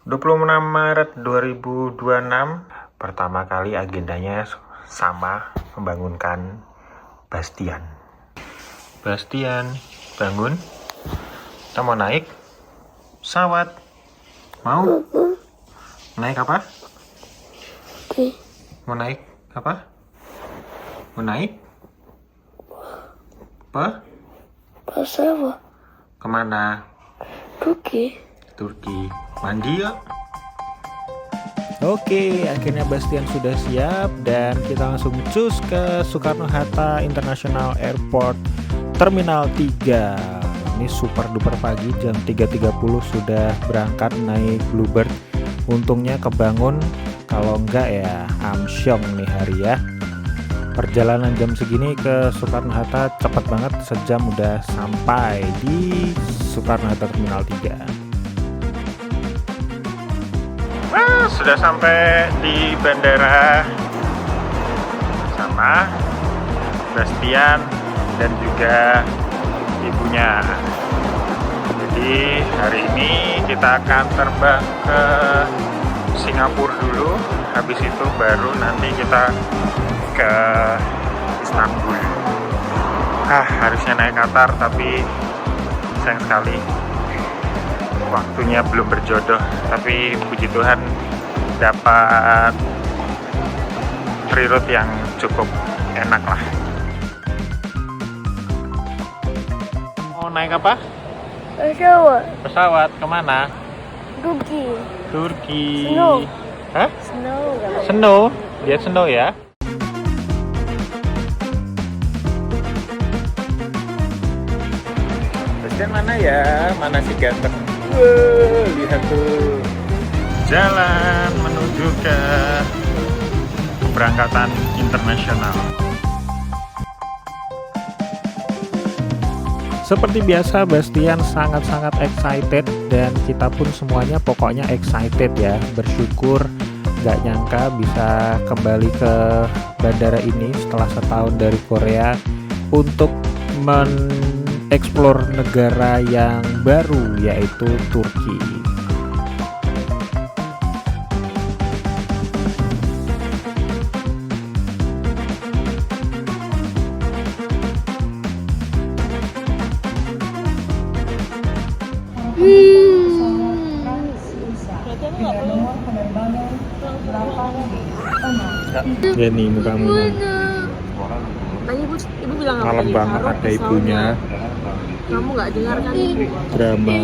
26 Maret 2026, pertama kali agendanya sama, membangunkan Bastian. Bastian, bangun. Kita mau naik pesawat. Mau? Naik apa? Mau naik apa? Mau naik? Apa? Pesawat Kemana? Turki. Turki. Mandi yuk. Oke, akhirnya Bastian sudah siap dan kita langsung cus ke Soekarno-Hatta International Airport Terminal 3. Ini super duper pagi, jam 3.30 sudah berangkat naik Bluebird. Untungnya kebangun, kalau enggak ya amsyong nih hari ya. Perjalanan jam segini ke Soekarno-Hatta cepat banget, sejam udah sampai di Soekarno-Hatta Terminal 3. Sudah sampai di bandara sama Bastian dan juga ibunya. Jadi hari ini kita akan terbang ke Singapura dulu, habis itu baru nanti kita ke Istanbul. Harusnya naik Qatar tapi sayang sekali waktunya belum berjodoh, tapi puji Tuhan dapat free route yang cukup enak lah. Mau naik apa? Pesawat Pesawat kemana? Turki. Turki. Snow. Hah? Snow. Snow? Lihat snow ya. Bastian mana ya? Mana si ganteng? Lihat tuh. Jalan menuju ke keberangkatan internasional. Seperti biasa, Bastian sangat-sangat excited dan kita pun semuanya pokoknya excited ya. Bersyukur, gak nyangka bisa kembali ke bandara ini setelah setahun dari Korea untuk mengeksplor negara yang baru, yaitu Turki. Ya nih mukamu. Tadi ibu bilang apa? Malam banget ada ibunya. Kamu nggak dengar kan? Drama.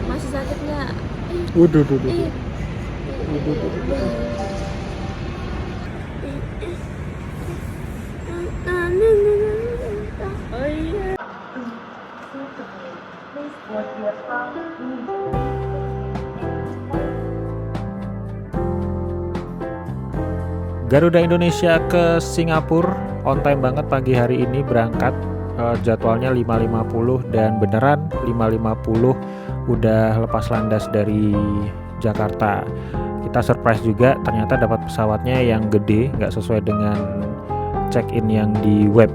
Masih sakit nggak? Waduh. Oh iya. Garuda Indonesia ke Singapura on time banget pagi hari ini berangkat. Jadwalnya 5.50 dan beneran 5.50 udah lepas landas dari Jakarta. Kita surprise juga, ternyata dapat pesawatnya yang gede, nggak sesuai dengan check-in yang di web,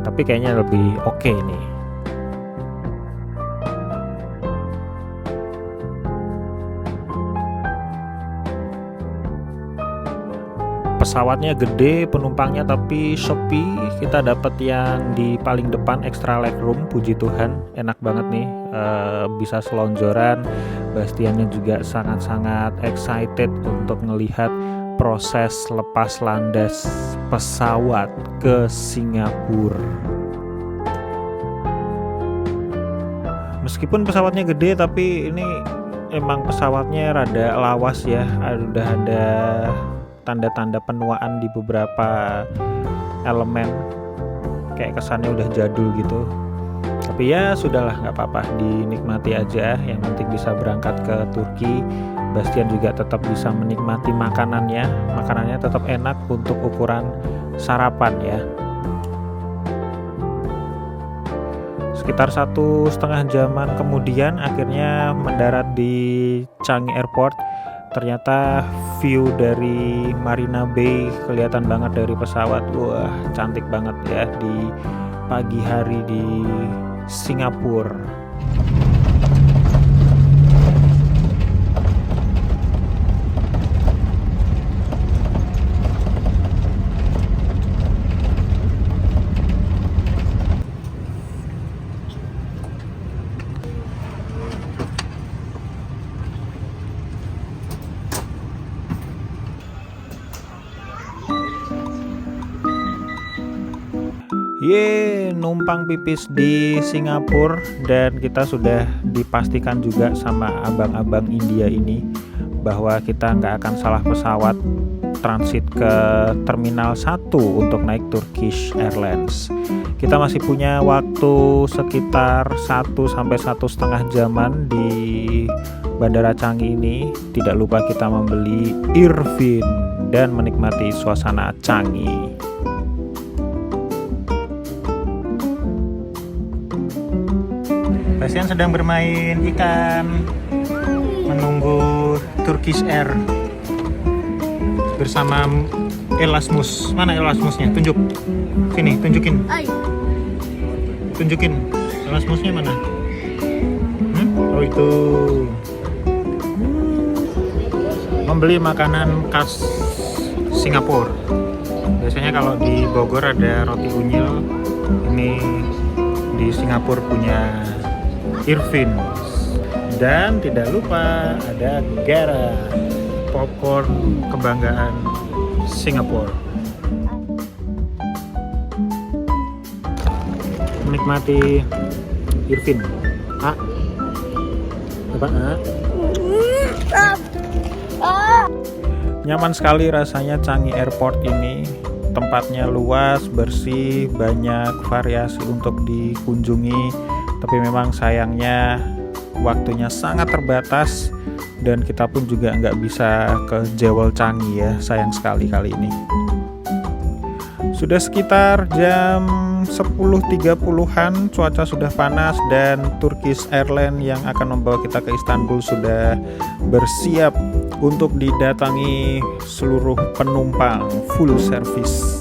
tapi kayaknya lebih oke nih. Pesawatnya gede, penumpangnya tapi sepi. Kita dapat yang di paling depan, extra legroom, puji Tuhan, enak banget nih. Bisa selonjoran. Bastiannya juga sangat-sangat excited untuk melihat proses lepas landas pesawat ke Singapura. Meskipun pesawatnya gede, tapi ini emang pesawatnya rada lawas ya. Udah ada tanda-tanda penuaan di beberapa elemen, kayak kesannya udah jadul gitu. Tapi ya sudahlah, nggak apa-apa, dinikmati aja. Yang penting bisa berangkat ke Turki. Bastian juga tetap bisa menikmati makanannya tetap enak untuk ukuran sarapan ya. Sekitar 1,5 jaman kemudian akhirnya mendarat di Changi Airport. Ternyata view dari Marina Bay kelihatan banget dari pesawat. Wah, cantik banget ya di pagi hari di Singapura. Numpang pipis di Singapura, dan kita sudah dipastikan juga sama abang-abang India ini bahwa kita nggak akan salah pesawat transit ke Terminal 1 untuk naik Turkish Airlines. Kita masih punya waktu sekitar 1-1,5 jaman di Bandara Changi ini. Tidak lupa kita membeli Irfin dan menikmati suasana Changi. Bastian sedang bermain ikan, menunggu Turkish Air bersama Erasmus. Mana Erasmusnya? Tunjuk. Sini, tunjukin. Tunjukin. Erasmusnya mana? Oh itu. Membeli makanan khas Singapura. Biasanya kalau di Bogor ada roti unyil, ini di Singapura punya Irfin. Dan tidak lupa ada Gara, popcorn kebanggaan Singapura. Menikmati Irfin. Nyaman sekali rasanya Changi Airport ini. Tempatnya luas, bersih, banyak variasi untuk dikunjungi. Tapi memang sayangnya waktunya sangat terbatas, dan kita pun juga nggak bisa ke Jewel Changi ya, sayang sekali kali ini. Sudah sekitar jam 10.30-an, cuaca sudah panas, dan Turkish Airlines yang akan membawa kita ke Istanbul sudah bersiap untuk didatangi seluruh penumpang, full service.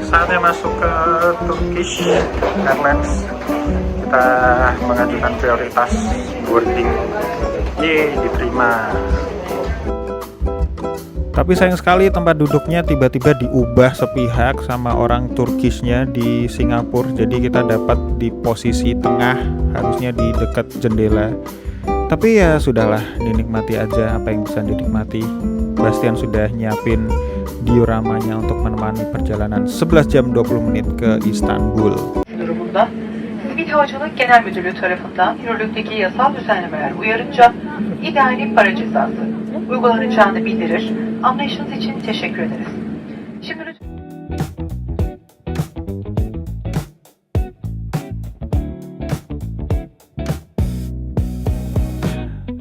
Saatnya masuk ke Turkish Airlines. Kita mengajukan prioritas boarding. Diterima. Tapi sayang sekali tempat duduknya tiba-tiba diubah sepihak sama orang Turkishnya di Singapura. Jadi kita dapat di posisi tengah, harusnya di dekat jendela. Tapi ya sudahlah, dinikmati aja apa yang bisa dinikmati. Bastian sudah nyiapin dioramanya untuk menemani perjalanan 11 jam 20 menit ke Istanbul. Durumunda Sivil Havacılık Genel Müdürlüğü tarafından yürürlükteki yasal düzenlemeler uyarınca idari para cezası uygulanacağını bildirir. Anlayışınız için teşekkür ederiz. Şimdi lütfen...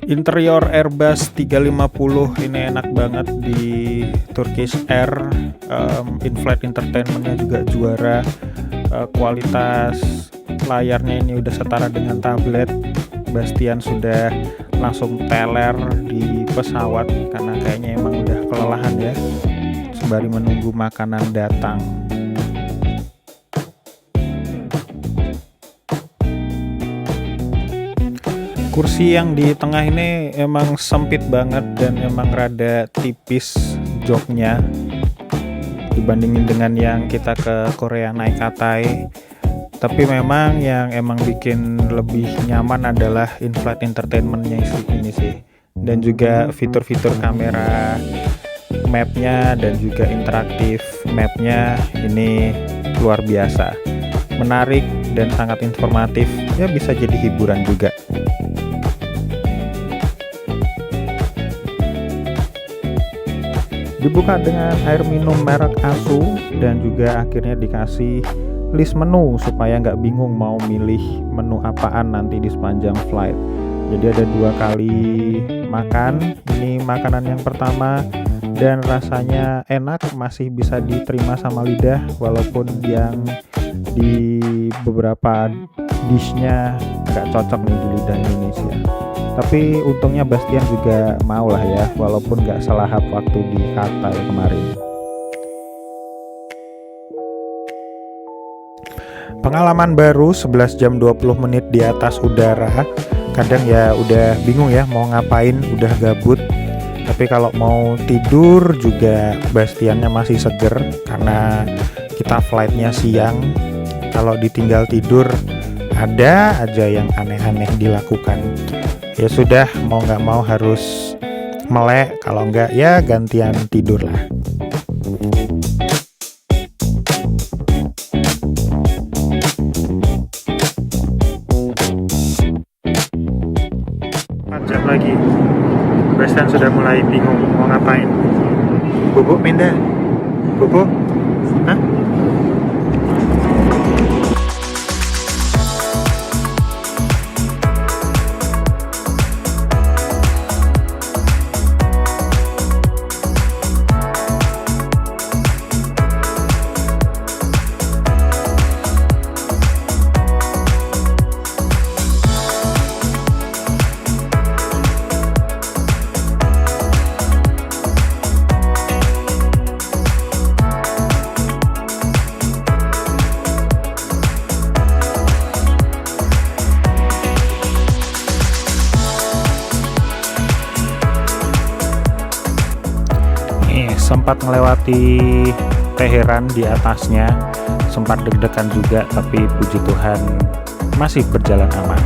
Interior Airbus 350 ini enak banget di Turkish Air. In-flight entertainmentnya juga juara. Kualitas layarnya ini udah setara dengan tablet. Bastian sudah langsung teler di pesawat karena kayaknya emang udah kelelahan ya, sembari menunggu makanan datang. Kursi yang di tengah ini emang sempit banget dan emang rada tipis joknya dibandingin dengan yang kita ke Korea naik Cathay. Tapi memang yang emang bikin lebih nyaman adalah in-flight entertainmentnya ini sih, dan juga fitur-fitur kamera mapnya dan juga interaktif mapnya ini luar biasa, menarik dan sangat informatif ya, bisa jadi hiburan juga. Dibuka dengan air minum merek Asu dan juga akhirnya dikasih list menu supaya nggak bingung mau milih menu apaan nanti di sepanjang flight. Jadi ada 2 kali makan. Ini makanan yang pertama dan rasanya enak, masih bisa diterima sama lidah walaupun yang di beberapa dishnya nggak cocok nih di lidah Indonesia. Tapi untungnya Bastian juga mau lah ya, walaupun nggak selahap waktu di Cathay kemarin. Pengalaman baru 11 jam 20 menit di atas udara. Kadang ya udah bingung ya mau ngapain, udah gabut. Tapi kalau mau tidur juga Bastiannya masih seger karena kita flightnya siang. Kalau ditinggal tidur ada aja yang aneh-aneh dilakukan. ya sudah, mau nggak mau harus melek, kalau nggak ya gantian tidur lah. Jam lagi, Bastian sudah mulai bingung mau ngapain. Bubuk pindah, bubuk, hah? Sempat melewati Teheran di atasnya, sempat deg-degan juga, tapi puji Tuhan masih berjalan aman.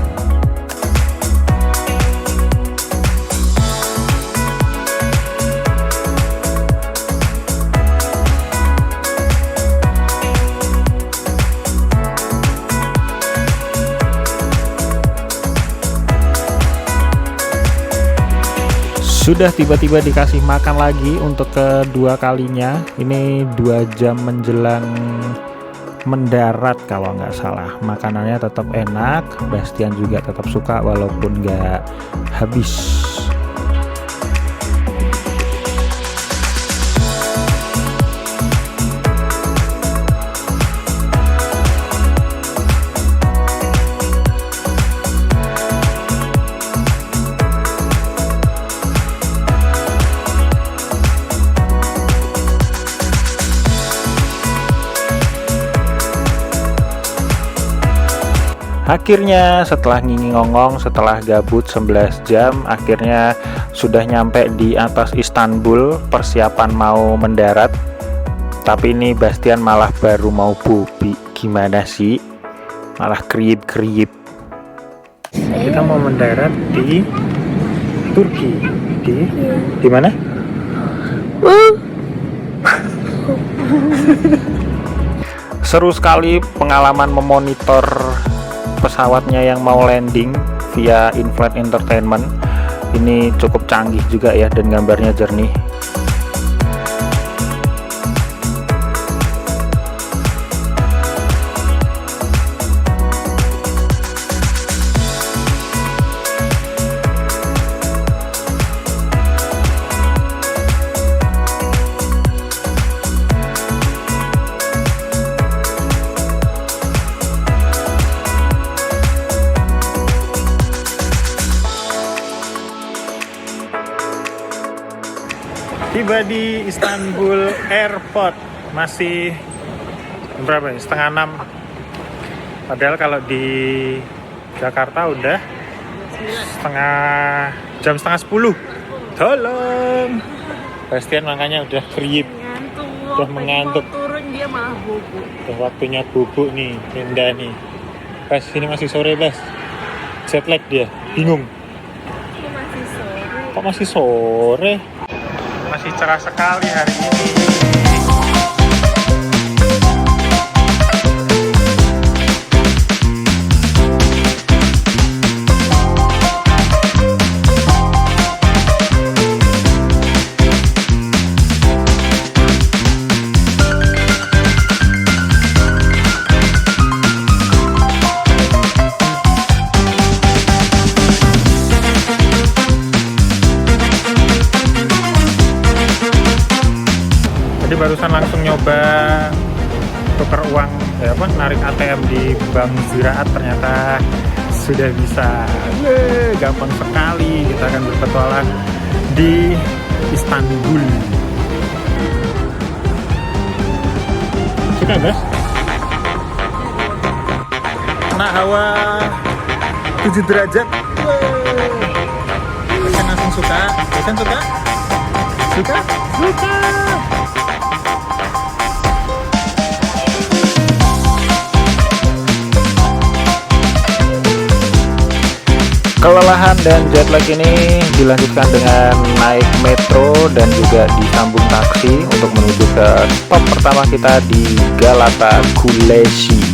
Sudah tiba-tiba dikasih makan lagi untuk kedua kalinya. Ini 2 jam menjelang mendarat kalau nggak salah. Makanannya tetap enak, Bastian juga tetap suka walaupun nggak habis. Akhirnya setelah ngingong-ngong, setelah gabut 11 jam, akhirnya sudah nyampe di atas Istanbul, persiapan mau mendarat. Tapi ini Bastian malah baru mau bobi. Gimana sih? Malah kriip-kriip. Kita mau mendarat di Turki. Di mana? Seru sekali pengalaman memonitor pesawatnya yang mau landing via in-flight entertainment. Ini cukup canggih juga ya, dan gambarnya jernih. Tiba di Istanbul Airport, masih berapa ya? Setengah 6. Padahal kalau di Jakarta udah jam setengah 10. Tolong. Bastian makanya udah kriip, udah mengantuk. Turun dia malah bubuk. Udah waktunya bubuk nih, Linda nih. Pas ini masih sore, Bas. Jet lag dia, bingung. Kok masih sore? Masih cerah sekali hari ini. Jadi barusan langsung nyoba tuker uang, narik ATM di Bank Ziraat, ternyata sudah bisa. Gampang sekali. Kita akan berpetualang di Istanbul. Suka, Bas? Kena hawa 7 derajat. Bastian langsung suka. Bastian suka? Suka? Suka! kelelahan dan jet lag ini dilanjutkan dengan naik metro dan juga disambung taksi untuk menuju ke stop pertama kita di Galata Kulesi.